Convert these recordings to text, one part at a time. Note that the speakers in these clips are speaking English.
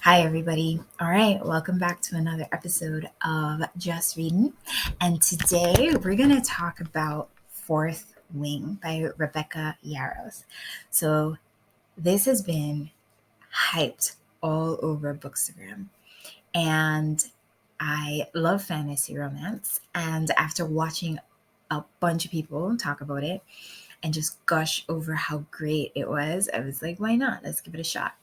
Hi, everybody. All right, welcome back to another episode of Just Reading. And today we're going to talk about Fourth Wing by Rebecca Yarros. So, this has been hyped all over Bookstagram. And I love fantasy romance. And after watching a bunch of people talk about it and just gush over how great it was, I was like, why not? Let's give it a shot.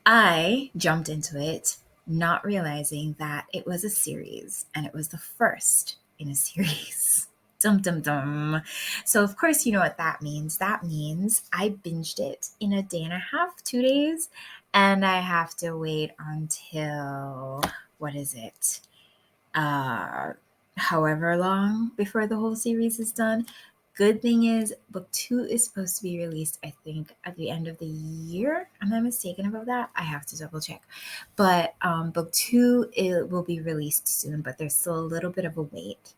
I jumped into it not realizing that it was a series and it was the first in a series. Dum dum dum. So, of course, you know what that means. That means I binged it in a day and a half, 2 days, and I have to wait until what is it? Uh, However long before the whole series is done. Good thing is, book two is supposed to be released, I think, at the end of the year. Am I mistaken about that? I have to double check. But book two, it will be released soon, but there's still a little bit of a wait.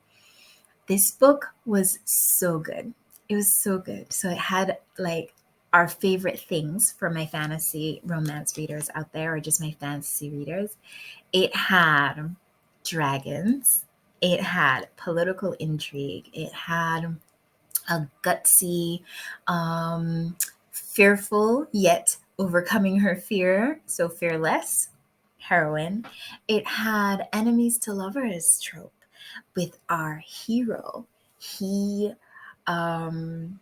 This book was so good. It was so good. So it had like our favorite things for my fantasy romance readers out there, or just my fantasy readers. It had dragons. It had political intrigue. It had a gutsy, fearful yet overcoming her fear, so fearless heroine. It had enemies to lovers trope with our hero. He um,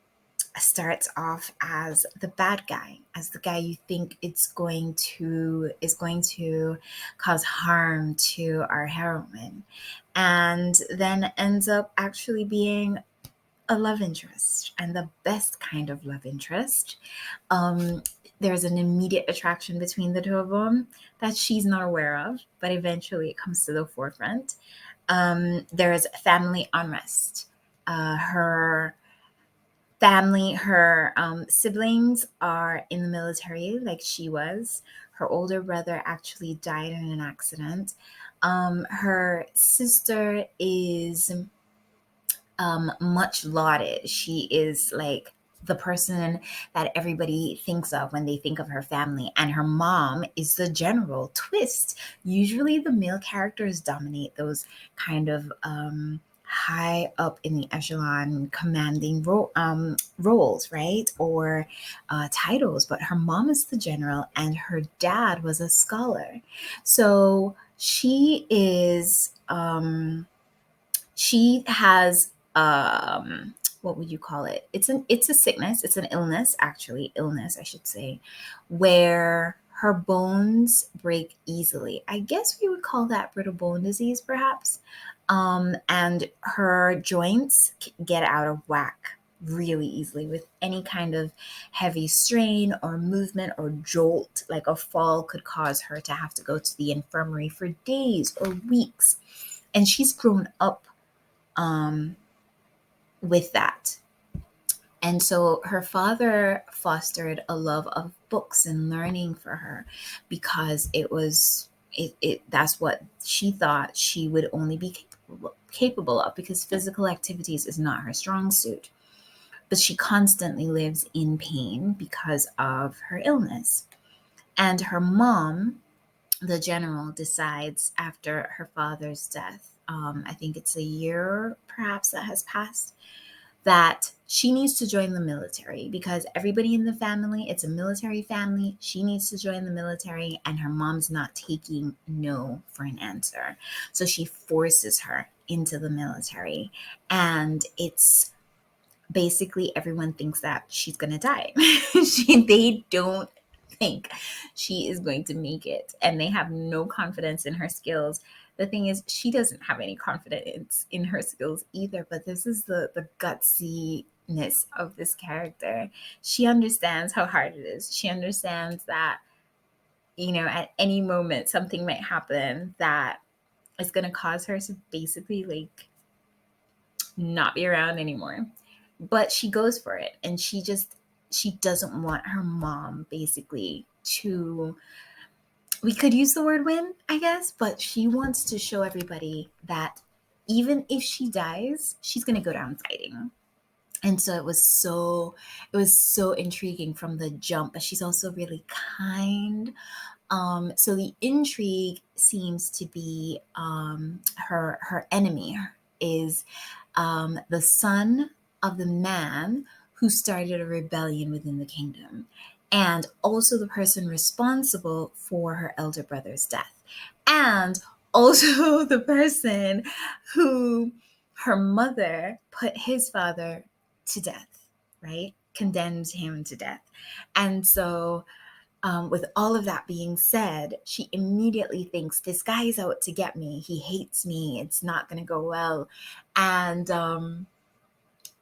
starts off as the bad guy, as the guy you think is going to cause harm to our heroine, and then ends up actually being a love interest, and the best kind of love interest. Um, there's an immediate attraction between the two of them that she's not aware of, but eventually it comes to the forefront. There's family unrest. Her family, her siblings are in the military, like she was. Her older brother actually died in an accident. Her sister is much lauded. She is like the person that everybody thinks of when they think of her family. And her mom is the general twist. Usually the male characters dominate those kind of high up in the echelon commanding roles, right? Or titles. But her mom is the general and her dad was a scholar. So she has what would you call it? It's a sickness, it's an illness, actually, illness I should say, where her bones break easily. I guess we would call that brittle bone disease, perhaps. And her joints get out of whack really easily with any kind of heavy strain or movement or jolt. Like a fall could cause her to have to go to the infirmary for days or weeks. And she's grown up um, with that. And so her father fostered a love of books and learning for her because it that's what she thought she would only be capable of, because physical activities is not her strong suit. But she constantly lives in pain because of her illness. And her mom, the general, decides after her father's death, I think it's a year perhaps that has passed, that she needs to join the military because everybody in the family, it's a military family. She needs to join the military, and her mom's not taking no for an answer. So she forces her into the military. And it's basically everyone thinks that she's going to die. They don't think she is going to make it, and they have no confidence in her skills. The thing is, she doesn't have any confidence in her skills either, but this is the gutsiness of this character. She understands how hard it is. She understands that, at any moment something might happen that is going to cause her to basically like not be around anymore. But she goes for it, and she doesn't want her mom basically to, we could use the word win, I guess, but she wants to show everybody that even if she dies, she's going to go down fighting. And so it was so intriguing from the jump. But she's also really kind. So the intrigue seems to be her enemy is the son of the man who started a rebellion within the kingdom, and also the person responsible for her elder brother's death, and also the person who her mother put his father to death, right? Condemned him to death. And so with all of that being said, she immediately thinks, this guy is out to get me. He hates me. It's not going to go well. And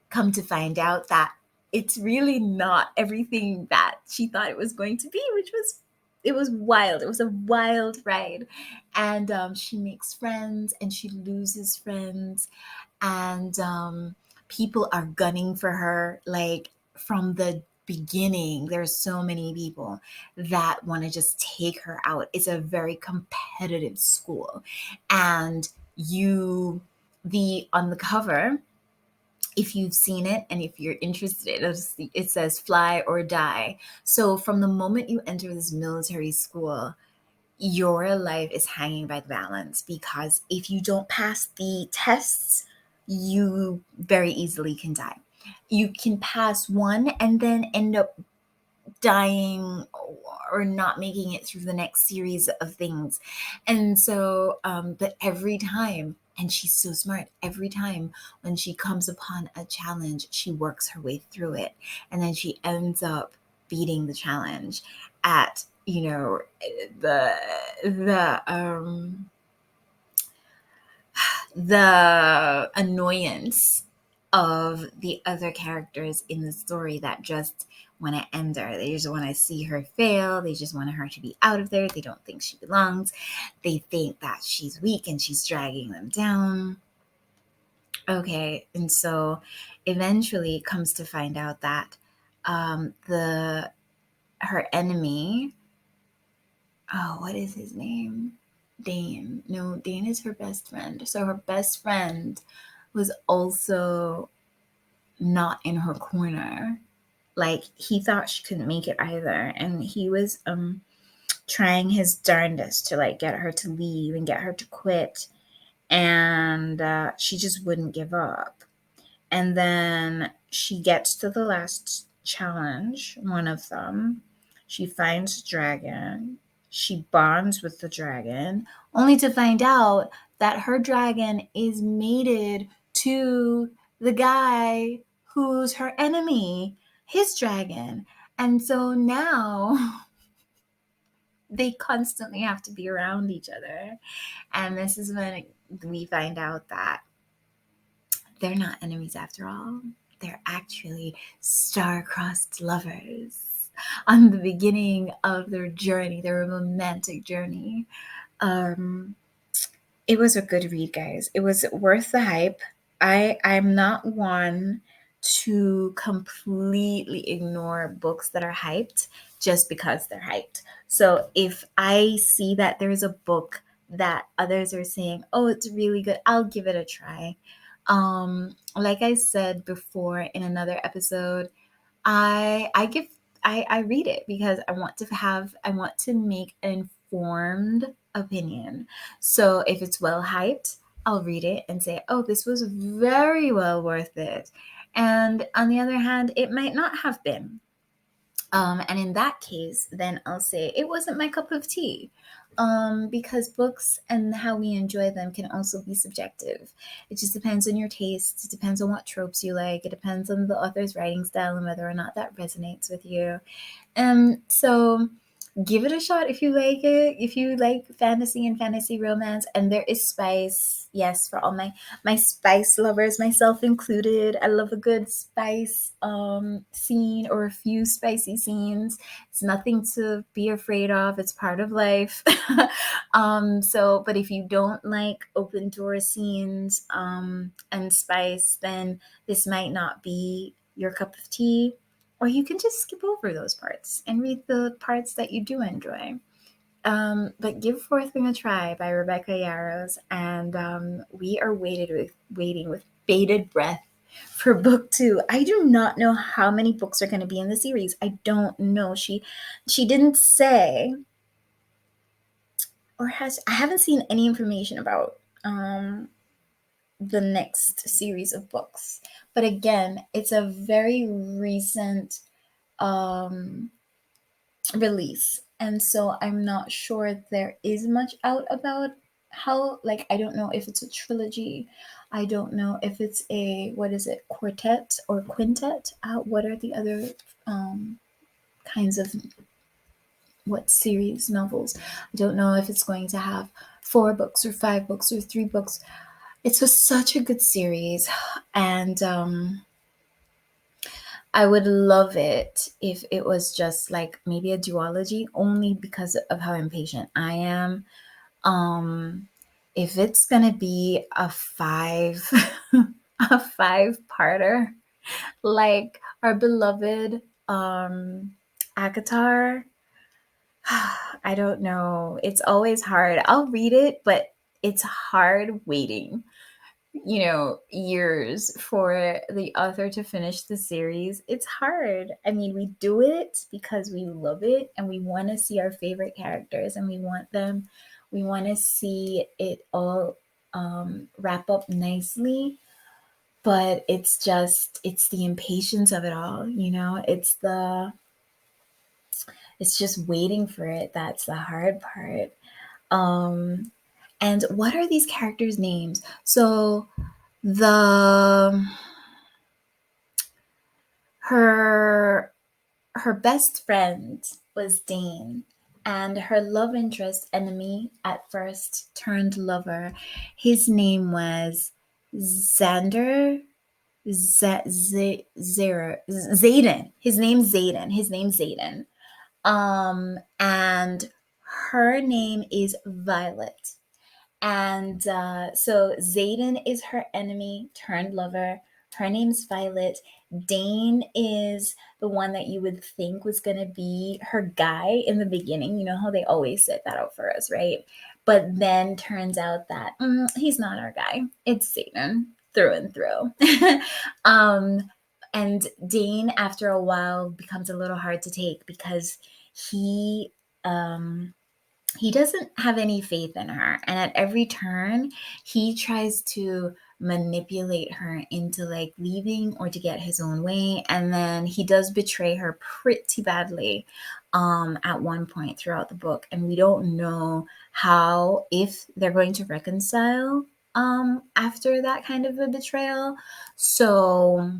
come to find out that it's really not everything that she thought it was going to be, which was, it was wild. It was a wild ride. And she makes friends and she loses friends. And people are gunning for her, like from the beginning. There's so many people that want to just take her out. It's a very competitive school, and you the on the cover, if you've seen it and if you're interested, it says fly or die. So from the moment you enter this military school, your life is hanging by the balance, because if you don't pass the tests, you very easily can die. You can pass one and then end up dying or not making it through the next series of things. And so, but every time, and she's so smart, every time when she comes upon a challenge, she works her way through it. And then she ends up beating the challenge at, the the um the annoyance of the other characters in the story that just want to end her. They just want to see her fail. They just want her to be out of there. They don't think she belongs. They think that she's weak and she's dragging them down. Okay, and so eventually it comes to find out that the her enemy, oh, what is his name? Dane. No, Dane is her best friend. So her best friend was also not in her corner. Like, he thought she couldn't make it either, and he was trying his darndest to like get her to leave and get her to quit, and she just wouldn't give up. And then she gets to the last challenge, one of them. She finds a dragon. She bonds with the dragon, only to find out that her dragon is mated to the guy who's her enemy, his dragon. And so now they constantly have to be around each other. And this is when we find out that they're not enemies after all. They're actually star-crossed lovers on the beginning of their journey, their romantic journey. It was a good read, guys. It was worth the hype. I'm not one to completely ignore books that are hyped just because they're hyped. So if I see that there's a book that others are saying, oh, it's really good, I'll give it a try. Like I said before in another episode, I read it because I want to make an informed opinion. So if it's well hyped, I'll read it and say, oh, this was very well worth it. And on the other hand, it might not have been. And in that case, then I'll say it wasn't my cup of tea. Because books and how we enjoy them can also be subjective. It just depends on your taste. It depends on what tropes you like. It depends on the author's writing style and whether or not that resonates with you. So give it a shot if you like it. If you like fantasy and fantasy romance, and there is spice, yes, for all my spice lovers, myself included. I love a good spice scene or a few spicy scenes. It's nothing to be afraid of. It's part of life. But if you don't like open door scenes and spice, then this might not be your cup of tea. Or you can just skip over those parts and read the parts that you do enjoy. But Give Forthing a Try by Rebecca Yarros, and we are waiting with bated breath for book 2. I do not know how many books are going to be in the series. I don't know. She didn't say, or has I haven't seen any information about the next series of books. But again, it's a very recent um release. And so I'm not sure there is much out about how, like, I don't know if it's a trilogy. I don't know if it's a, what is it, quartet or quintet? What are the other kinds of, what series novels? I don't know if it's going to have 4 books or 5 books or 3 books. It was such a good series. And I would love it if it was just like maybe a duology, only because of how impatient I am. Um, if it's gonna be a five, a 5-parter, like our beloved Akatar, I don't know. It's always hard. I'll read it, but it's hard waiting, years for the author to finish the series. It's hard. I mean, we do it because we love it and we want to see our favorite characters and we want to see it all wrap up nicely. But it's the impatience of it all, it's just waiting for it. That's the hard part. Um, and what are these characters' names? So the her her best friend was Dane, and her love interest, enemy at first turned lover, his name was Xander. Zayden. His name's Zayden. And her name is Violet. And so Zayden is her enemy turned lover. Her name's Violet. Dane is the one that you would think was going to be her guy in the beginning. You know how they always set that out for us, right? But then turns out that he's not our guy. It's Zayden through and through. um, and Dane, after a while, becomes a little hard to take because he. He doesn't have any faith in her, and at every turn he tries to manipulate her into like leaving or to get his own way, and then he does betray her pretty badly at one point throughout the book, and we don't know how, if they're going to reconcile after that kind of a betrayal. So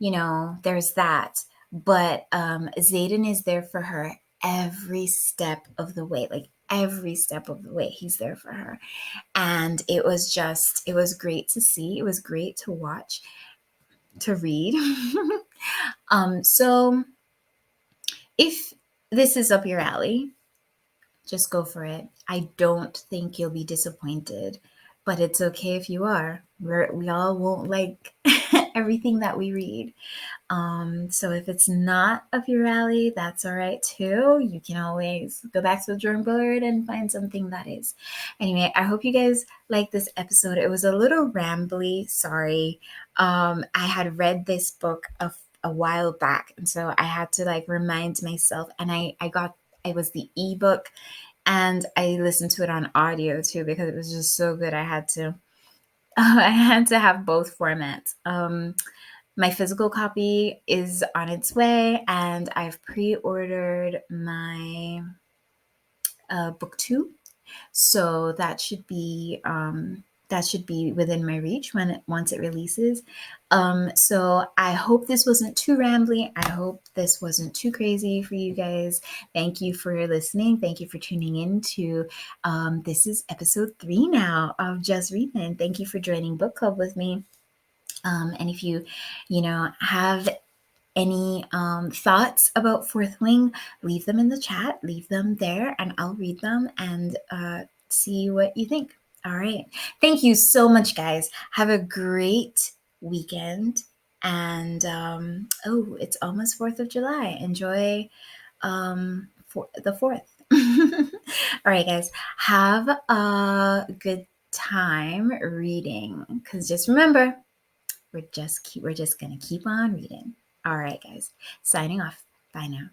there's that. But Zayden is there for her every step of the way. Like every step of the way, he's there for her. And it was great to see. It was great to watch, to read. So if this is up your alley, just go for it. I don't think you'll be disappointed, but it's okay if you are. We all won't like everything that we read. So if it's not up your alley, that's all right too. You can always go back to the drawing board and find something that is. Anyway, I hope you guys like this episode. It was a little rambly. Sorry. I had read this book a while back, and so I had to like remind myself. And I was the ebook, and I listened to it on audio too because it was just so good. I had to I had to have both formats. My physical copy is on its way, and I've pre-ordered my book 2, so that should be within my reach once it releases. So I hope this wasn't too rambly. I hope this wasn't too crazy for you guys. Thank you for listening. Thank you for tuning in to this is episode 3 now of Just Reading. Thank you for joining book club with me. And if you have any thoughts about Fourth Wing, leave them in the chat, leave them there, and I'll read them and see what you think. All right. Thank you so much, guys. Have a great weekend. And it's almost 4th of July. Enjoy the 4th. All right, guys. Have a good time reading, because just remember, we're just gonna keep on reading. All right, guys. Signing off. Bye now.